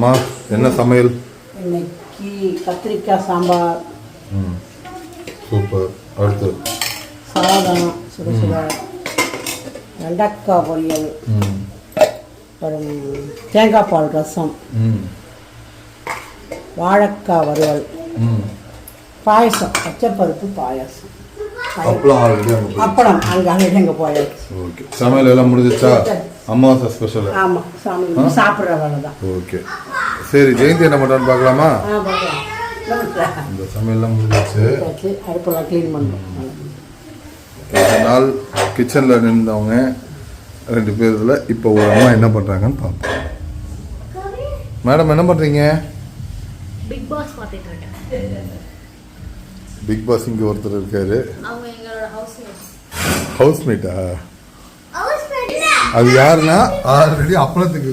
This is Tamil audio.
மா என்ன சமையல் இன்னைக்கு? கத்திரிக்காய் சாம்பார். சூப்பர். அடுத்து சாதம் சுட சுட, வெண்டைக்காய் பொரியல், அப்புறம் தேங்காய் பால் ரசம், வாழைக்காய் வறுவல், பாயசம், பச்சைப்பருப்பு பாயசம், அப்பளம் அங்கே எங்கே போயாச்சு. ஓகே, சமையல் எல்லாம் முடிஞ்சிச்சா? அமாவாசை ஸ்பெஷல். ஆமாம், சாமி சாப்பிட்ற வேலை தான். ஓகே சரி, ஜெயந்தி என்ன பண்ணுறான்னு பார்க்கலாமா? இந்த சமையல்லாம் முடிஞ்சிச்சு, அடுப்பெல்லாம் க்ளீன் பண்ணுறோம். ஒரு நாள் கிச்சனில் நின்றவங்க 2 பேரில் இப்போ ஒரு அம்மா என்ன பண்ணுறாங்கன்னு பார்ப்போம். மேடம் என்ன பண்ணுறீங்க? பிக் பாஸ் பார்த்துட்டு இருக்கேன். பிக் பாஸ் இங்கே ஒருத்தர் இருக்காரு. அவங்க எங்களோட ஹவுஸ்மேட்டா? அது யாருன்னா ஆல்ரெடி அப்பளத்துக்கு